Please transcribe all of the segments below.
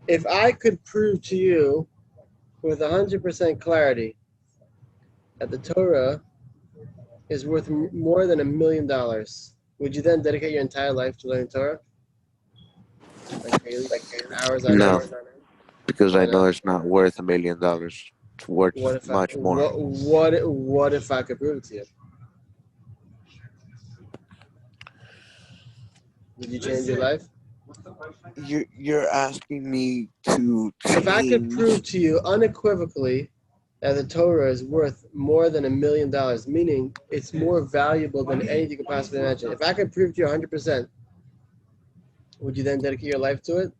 If I could prove to you with 100% clarity that the Torah is worth more than $1 million, would you then dedicate your entire life to learning Torah? Like daily, hours on No, end? because I Why know not? it's not worth $1 million. It's worth What if I much more. what if I could prove it to you? Would you change your life? You're asking me to If I could change. prove to you unequivocally that the Torah is worth more than $1 million, meaning it's more valuable than anything you could possibly imagine. If I could prove to you 100%, would you then dedicate your life to it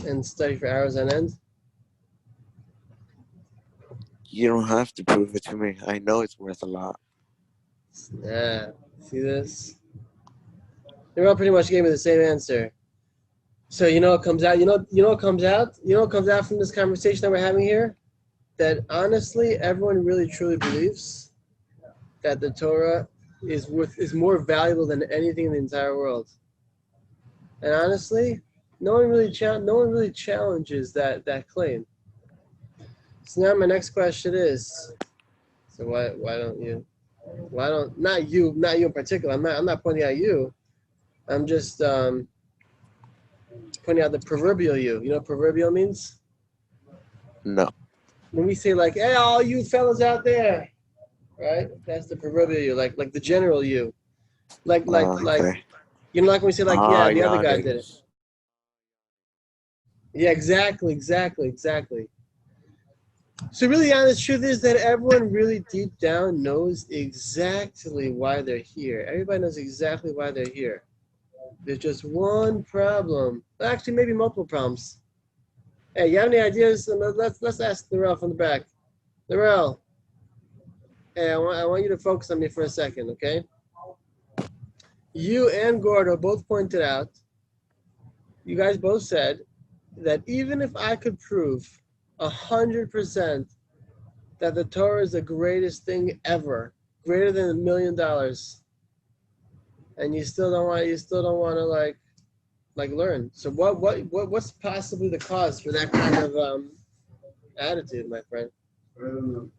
and study for hours on end? You don't have to prove it to me. I know it's worth a lot. Yeah. See this? They all pretty much gave me the same answer. So you know what comes out? You know what comes out? You know what comes out from this conversation that we're having here? That honestly, everyone really truly believes that the Torah is more valuable than anything in the entire world. And honestly, no one really challenges that claim. So now my next question is, so why don't you? Why don't not you in particular? I'm not pointing at you. I'm just pointing out the proverbial you. You know what proverbial means? No. When we say like, hey, all you fellas out there, right? That's the proverbial you, like the general you, like Okay. you know, like when we say like, Ah, yeah, the other guy did it. yardings. Yeah, exactly. So really, the honest truth is that everyone really deep down knows exactly why they're here. Everybody knows exactly why they're here. There's just one problem. Actually, maybe multiple problems. Hey, you have any ideas? Let's ask Narelle from the back. Narelle, hey, I want you to focus on me for a second, okay? You and Gordo both pointed out. You guys both said that even if I could prove 100% that the Torah is the greatest thing ever, greater than $1 million, and you still don't want to like learn. So what's possibly the cause for that kind of attitude, my friend? Oh,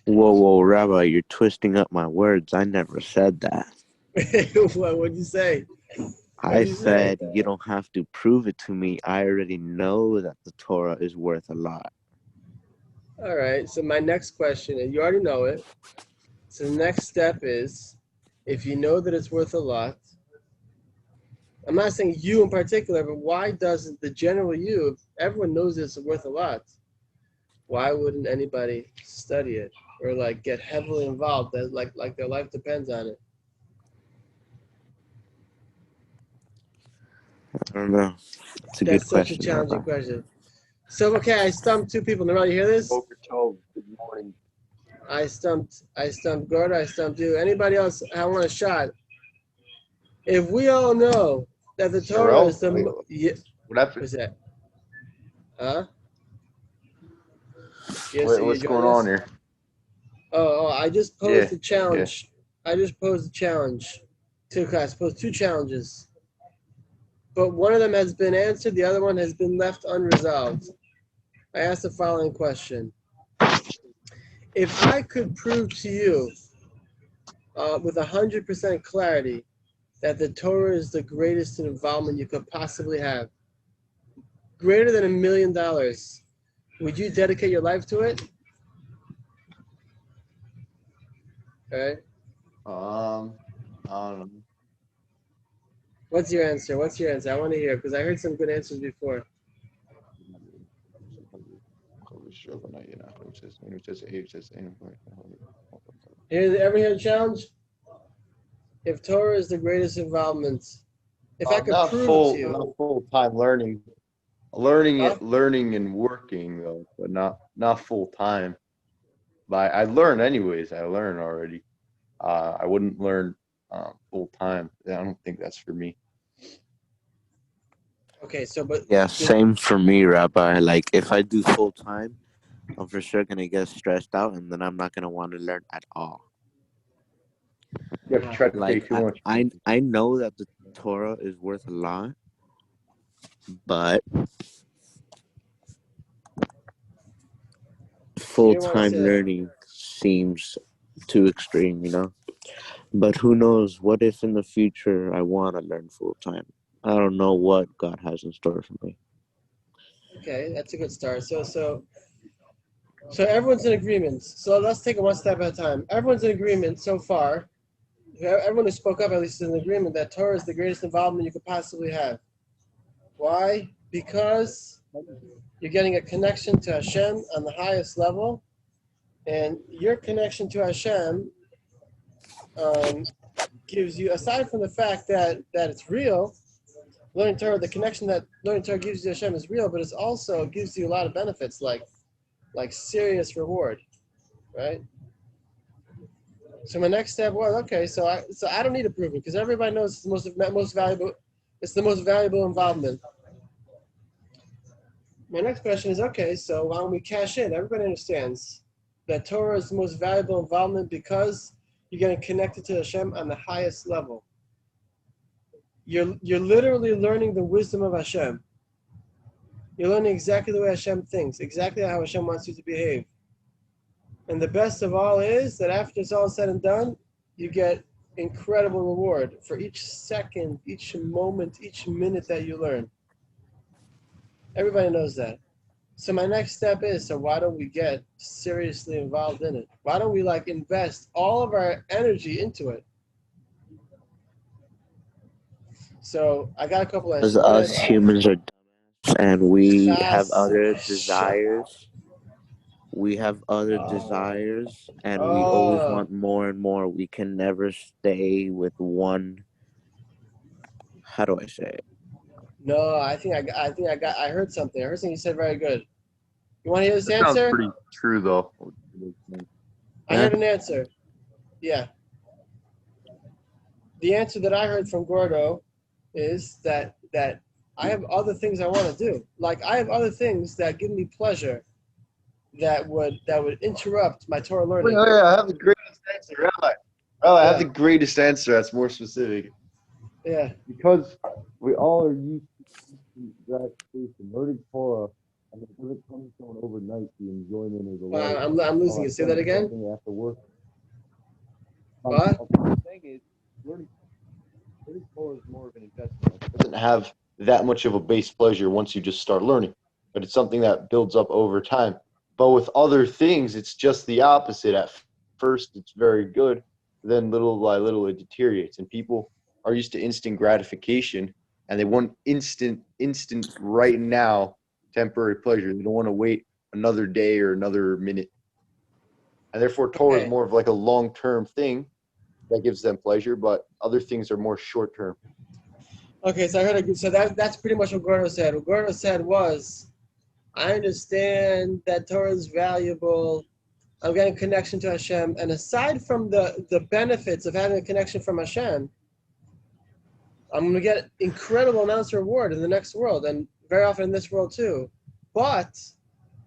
Whoa, Rabbi, you're twisting up my words. I never said that. What'd you say? What'd I you say? said you don't have to prove it to me. I already know that the Torah is worth a lot. All right. So my next question, and you already know it. So the next step is, if you know that it's worth a lot, I'm not saying you in particular, but why doesn't the general you, if everyone knows it's worth a lot, why wouldn't anybody study it or like get heavily involved that like their life depends on it? I don't know. It's a good That's such a question, challenging Rabbi. question. So okay, I stumped two people. Narelle, you hear this? Boker Tov, good morning. I stumped Gordo, I stumped you. Anybody else I want a shot? If we all know that the Torah is Narelle, the wait, yeah, what happened? what's that? Huh? Yes, are you What's going joining on us? here? I just Yeah, posed a yeah. challenge. I just posed a challenge to class. Posed two challenges, but one of them has been answered. The other one has been left unresolved. I asked the following question: if I could prove to you with 100% clarity that the Torah is the greatest involvement you could possibly have, greater than $1 million, would you dedicate your life to it? All right. I don't know. What's your answer? What's your answer? I want to hear because I heard some good answers before. Ever hear the challenge? If Torah is the greatest involvement, if I could prove it to Not you, full time learning, huh? learning and working though, but not full time. But I learn anyways. I learn already. I wouldn't learn full time. I don't think that's for me. Okay, so but Yeah, same for me, Rabbi. Like, if I do full time, I'm for sure gonna get stressed out, and then I'm not gonna want to learn at all. You have to try to pay Like, too much I attention. I know that the Torah is worth a lot, but You didn't want to full-time say it. learning seems too extreme, you know. But who knows? What if in the future I want to learn full-time? I don't know what God has in store for me. Okay, that's a good start. So everyone's in agreement. So let's take it one step at a time. Everyone's in agreement so far. Everyone who spoke up at least is in agreement that Torah is the greatest involvement you could possibly have. Why? Because you're getting a connection to Hashem on the highest level, and your connection to Hashem gives you, aside from the fact that it's real, learning Torah, the connection that learning Torah gives you to Hashem is real, but it also gives you a lot of benefits, like serious reward, right? So my next step was, okay, so I don't need to prove it because everybody knows it's the most valuable. It's the most valuable involvement. My next question is, okay, so why don't we cash in? Everybody understands that Torah is the most valuable involvement because you're getting connected to Hashem on the highest level. You're literally learning the wisdom of Hashem. You're learning exactly the way Hashem thinks, exactly how Hashem wants you to behave. And the best of all is that after it's all said and done, you get incredible reward for each second, each moment, each minute that you learn. Everybody knows that. So my next step is, so why don't we get seriously involved in it? Why don't we invest all of our energy into it? So I got a couple Because answers. One us answer, humans are dumb and we have Chas, other shut up. desires. We have other Oh, desires and we always oh, want more and more. We can never stay with one. How do I say it? no, I heard something. I heard something you said very good. You want to hear this That sounds answer? pretty true, though. I Huh? heard an answer. Yeah. The answer that I heard from Gordo is that I have other things I want to do. Like I have other things that give me pleasure that would interrupt my Torah Wait, learning. oh yeah, I have the greatest answer, Rabbi. Rabbi, I have Yeah, the greatest answer that's more specific. yeah. Because we all are used to instant gratification. Learning Torah, and it doesn't come to someone overnight, the enjoyment or the love. I'm losing Oh, you. Say Hashem that is again. something you have to work. What? What I'm saying is, learning Torah is more of an investment. It doesn't have that much of a base pleasure once you just start learning, but it's something that builds up over time. But with other things, it's just the opposite. At first, it's very good, then little by little, it deteriorates, and people are used to instant gratification, and they want instant, right now, temporary pleasure. They don't want to wait another day or another minute, and therefore, Torah is Okay. more of like a long-term thing that gives them pleasure, but other things are more short-term. Okay. So I heard. So that's pretty much what Gordo said. What Gordo said was, I understand that Torah is valuable. I'm getting a connection to Hashem, and aside from the benefits of having a connection from Hashem, I'm going to get incredible amounts of reward in the next world, and very often in this world too. But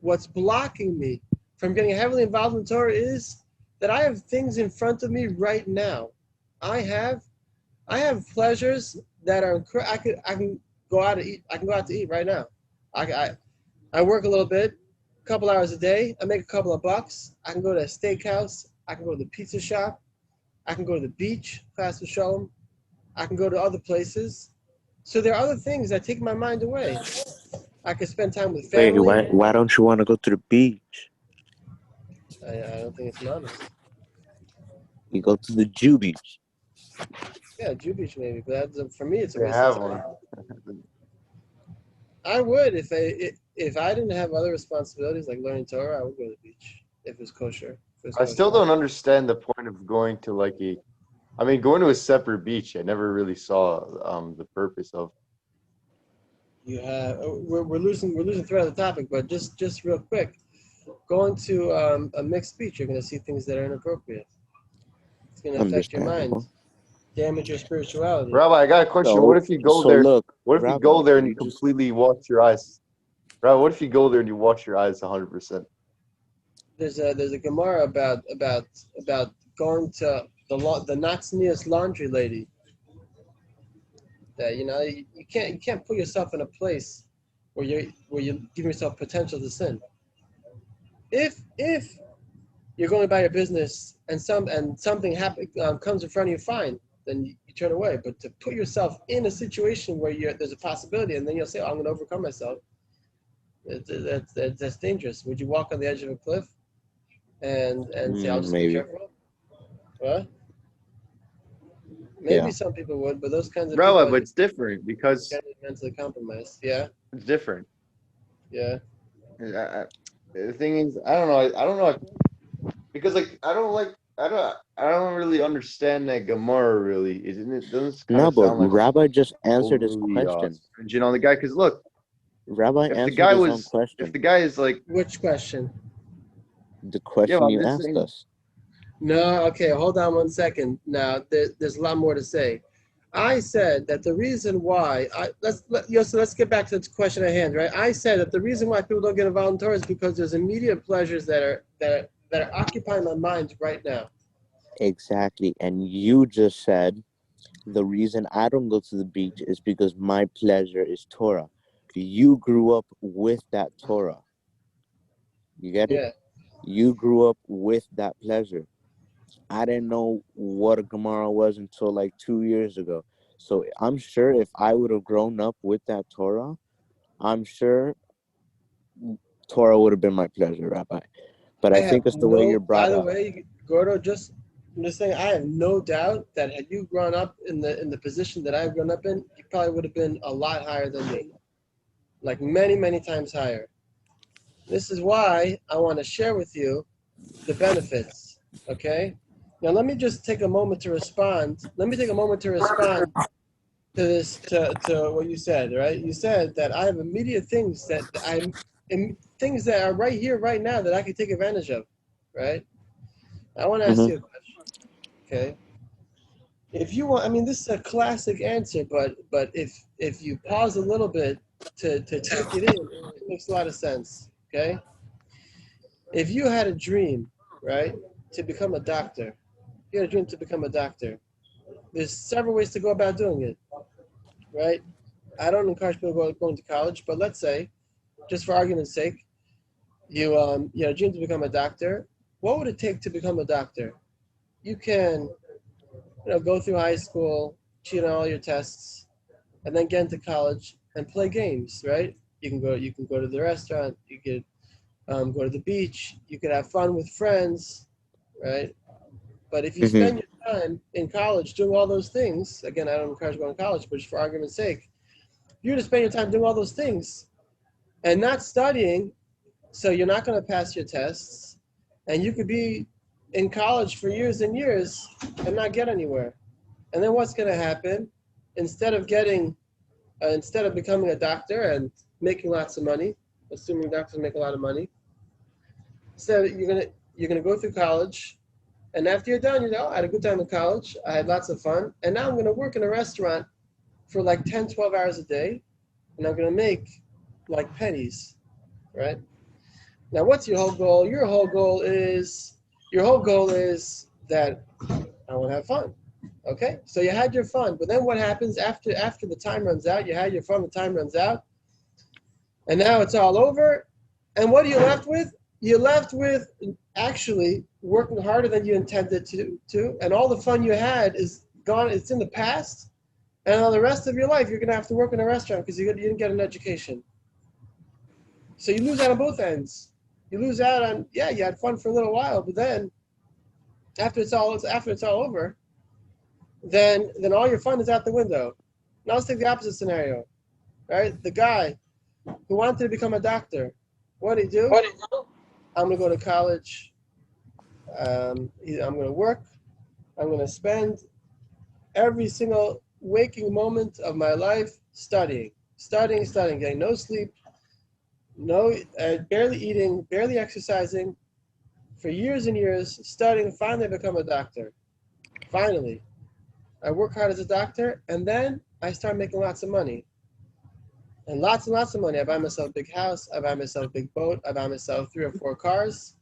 what's blocking me from getting heavily involved in Torah is that I have things in front of me right now. I have pleasures that are I can go out to eat. I can go out to eat right now. I work a little bit, a couple hours a day. I make a couple of bucks. I can go to a steakhouse. I can go to the pizza shop. I can go to the beach, fast and shalom. I can go to other places. So there are other things that take my mind away. I can spend time with Wait, family. why don't you want to go to the beach? I don't think it's anonymous. You go to the Jew beach. Yeah, Jew Beach maybe, but for me it's a They waste of have time. one. I would if I didn't have other responsibilities like learning Torah. I would go to the beach if it was kosher. If it was I still kosher. don't understand the point of going to going to a separate beach. I never really saw the purpose of. You have we're losing thread of the topic, but just real quick, going to a mixed beach, you're going to see things that are inappropriate. It's going to affect your mind, Understandable. damage your spirituality. Rabbi, I got a question. What So, if you go so there? look, What if you Rabbi, go there and you you just completely wash your eyes? Rabbi, what if you go there and you wash your eyes 100%? There's a Gemara about going to the Natsnius laundry lady. that you can't put yourself in a place where you give yourself potential to sin. If you're going about your business and something comes in front of you, fine, then you turn away. But to put yourself in a situation where there's a possibility, and then you'll say, "Oh, I'm going to overcome myself," that's dangerous. Would you walk on the edge of a cliff and say, "I'll just be Maybe. careful"? What? Maybe Yeah. some people would, but those kinds of Rabbi, people, but it's different because get mentally compromised. Yeah, it's different. yeah. The thing is, I don't know. I don't know because like I don't really understand that Gemara really. Isn't it? Doesn't kind No, of but sound like Rabbi just answered his overly question. stringent on the guy. Because look, Rabbi if the answered guy his own was, if question. the guy is like, Which question? The yeah, question I'm you just asked saying. us. No, okay, hold on 1 second. Now, there's a lot more to say. I said that the reason why let's get back to the question at hand, right? I said that the reason why people don't get involved in Torah is because there's immediate pleasures that are occupying my mind right now. Exactly. And you just said the reason I don't go to the beach is because my pleasure is Torah. You grew up with that Torah. You get it? Yeah. You grew up with that pleasure. I didn't know what a Gemara was until like 2 years ago. So I'm sure if I would have grown up with that Torah, I'm sure Torah would have been my pleasure, Rabbi. But I I have think it's the way no, you're by brought the up. way, Gordo, I'm just saying, I have no doubt that had you grown up in the position that I've grown up in, you probably would have been a lot higher than me. Like many, many times higher. This is why I want to share with you the benefits. Okay? Now let me just take a moment to respond. Let me take a moment to respond to this to what you said, right? You said that I have immediate things things that are right here, right now that I can take advantage of, right? I want to ask you a question. Okay? If you want, I mean, this is a classic answer, but if you pause a little bit to take it in, it makes a lot of sense. Okay? If you had a dream, right, to become a doctor, you had a dream to become a doctor. There's several ways to go about doing it, right? I don't encourage people going to college, but let's say, just for argument's sake, you had a dream to become a doctor. What would it take to become a doctor? You can, go through high school, cheat on all your tests, and then get into college and play games, right? You can go to the restaurant, you could go to the beach, you could have fun with friends, right? But if you Mm-hmm. spend your time in college doing all those things, again, I don't encourage going to college, but just for argument's sake, you're going to spend your time doing all those things and not studying, so you're not going to pass your tests, and you could be in college for years and years and not get anywhere. And then what's going to happen? Instead of becoming a doctor and making lots of money, assuming doctors make a lot of money, so you're gonna go through college, and after you're done, I had a good time in college. I had lots of fun, and now I'm gonna work in a restaurant for like 10, 12 hours a day, and I'm gonna make like pennies, right? Now, what's your whole goal? Your whole goal is that I want to have fun. Okay, so you had your fun, but then what happens after the time runs out? You had your fun, the time runs out, and now it's all over. And what are you left with? You're left with actually working harder than you intended to, and all the fun you had is gone. It's in the past, and on the rest of your life, you're gonna have to work in a restaurant because you didn't get an education. So you lose out on both ends. You lose out on, yeah, you had fun for a little while, but then after it's all over, then all your fun is out the window. Now let's take the opposite scenario, right? The guy who wanted to become a doctor, what did he do? I'm gonna go to college. I'm gonna work. I'm gonna spend every single waking moment of my life studying, getting no sleep, barely eating, barely exercising, for years and years, studying. Finally, I become a doctor. Finally, I work hard as a doctor, and then I start making lots of money. And lots of money. I buy myself a big house. I buy myself a big boat. I buy myself 3 or 4 cars.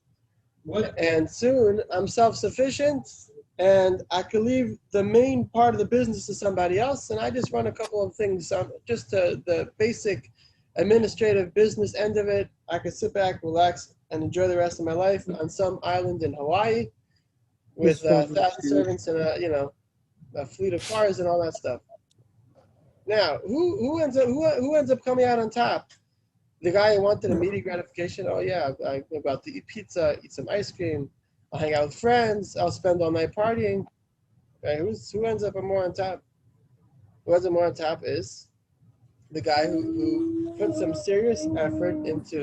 What? And soon I'm self-sufficient, and I could leave the main part of the business to somebody else, and I just run a couple of things, just the basic administrative business end of it. I could sit back, relax, and enjoy the rest of my life on some island in Hawaii with 1,000 servants and a fleet of cars and all that stuff. Now, who ends up coming out on top? The guy who wanted immediate gratification. Oh yeah, I'm about to eat pizza, eat some ice cream, I'll hang out with friends, I'll spend all night partying. Right? Who ends up more on top? Who ends up more on top is the guy who put some serious effort into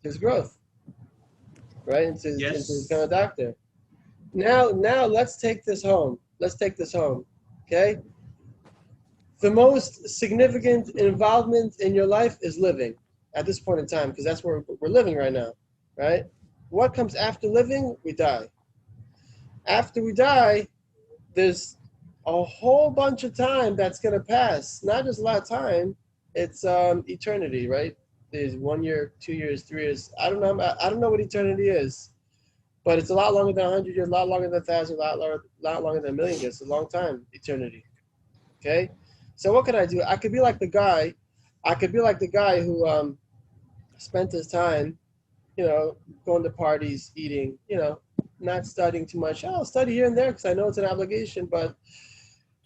his growth, right? Into his kind of doctor. Now let's take this home. Okay? The most significant involvement in your life is living at this point in time, because that's where we're living right now, right? What comes after living? We die. After we die, there's a whole bunch of time that's going to pass. Not just a lot of time, it's eternity, right? There's 1 year, 2 years, 3 years. I don't know what eternity is, but it's a lot longer than 100 years, a lot longer than 1,000, a lot longer than a million years. It's a long time, eternity. Okay? So what could I do? I could be like the guy who spent his time, going to parties, eating, not studying too much. I'll study here and there because I know it's an obligation, but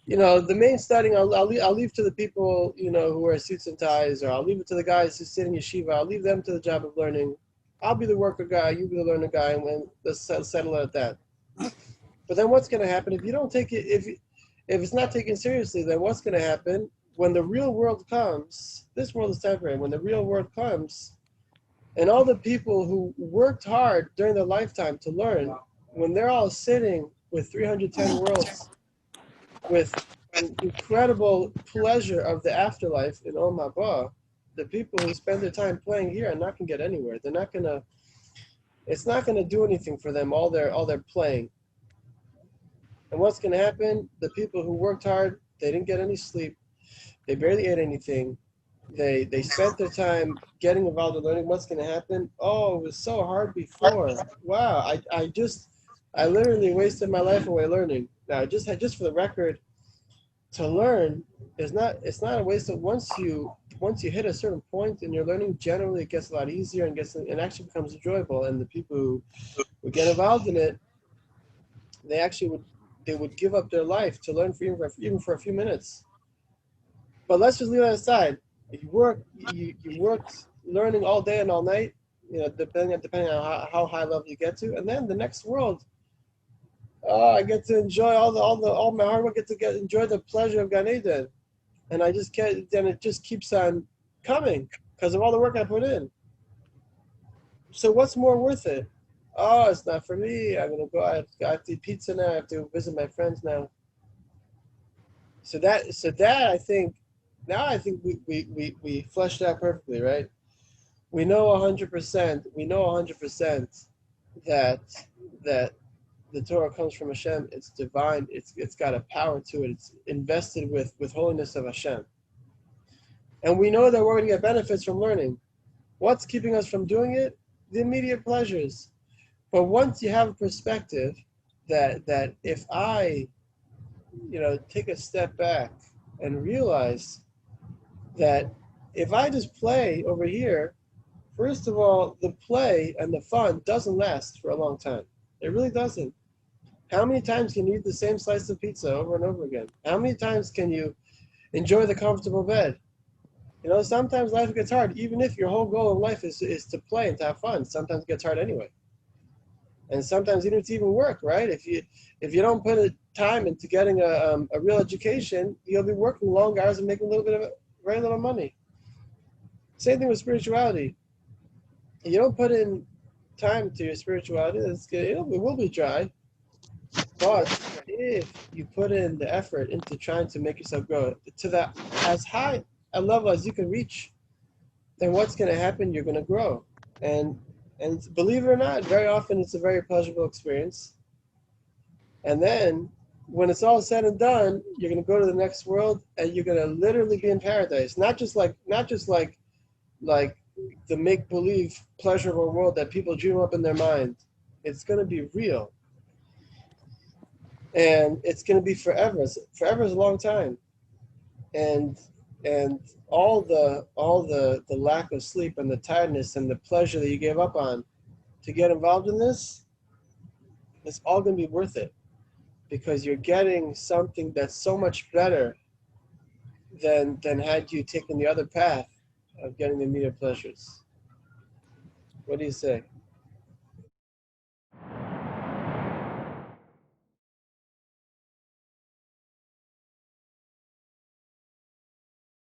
the main studying I'll leave to the people, who wear suits and ties, or I'll leave it to the guys who sit in yeshiva. I'll leave them to the job of learning. I'll be the worker guy, you be the learner guy, and let's settle it at that. But then what's going to happen if you don't take it? If it's not taken seriously, then what's going to happen when the real world comes? This world is temporary. When the real world comes, and all the people who worked hard during their lifetime to learn, when they're all sitting with 310 worlds, with incredible pleasure of the afterlife in Olam Haba, the people who spend their time playing here are not going to get anywhere. They're not going to. It's not going to do anything for them. All their playing. And what's going to happen? The people who worked hard, they didn't get any sleep. They barely ate anything. They spent their time getting involved in learning. What's going to happen? Oh, it was so hard before. Wow, I literally wasted my life away learning. Now, just for the record, to learn it's not a waste of once you hit a certain point in your learning, generally it gets a lot easier and actually becomes enjoyable. And the people who get involved in it, they would give up their life to learn even for a few minutes. But let's just leave that aside. You worked learning all day and all night, depending on how high level you get to, and then the next world, I get to enjoy all my hard work. Enjoy the pleasure of Gan Eden, and I just can't. Then it just keeps on coming because of all the work I put in. So what's more worth it? Oh, it's not for me. I'm gonna go. I have to eat pizza now. I have to visit my friends now. So that I think we fleshed out perfectly, right? We know 100%. We know 100% that the Torah comes from Hashem. It's divine. It's got a power to it. It's invested with holiness of Hashem. And we know that we're going to get benefits from learning. What's keeping us from doing it? The immediate pleasures. But once you have a perspective that if I, take a step back and realize that if I just play over here, first of all, the play and the fun doesn't last for a long time. It really doesn't. How many times can you eat the same slice of pizza over and over again? How many times can you enjoy the comfortable bed? Sometimes life gets hard. Even if your whole goal in life is to play and to have fun, sometimes it gets hard anyway. And sometimes you don't even work, right? If you don't put time into getting a real education, you'll be working long hours and making very little money. Same thing with spirituality. If you don't put in time to your spirituality, it will be dry. But if you put in the effort into trying to make yourself grow to that as high a level as you can reach, then what's going to happen? You're going to grow. And believe it or not, very often it's a very pleasurable experience. And then when it's all said and done, you're going to go to the next world and you're going to literally be in paradise. Not just like the make-believe pleasurable world that people dream up in their mind. It's going to be real. and it's going to be forever. Forever is a long time, and all the lack of sleep and the tiredness and the pleasure that you gave up on to get involved in this, it's all going to be worth it, because you're getting something that's so much better than had you taken the other path of getting the immediate pleasures. What do you say?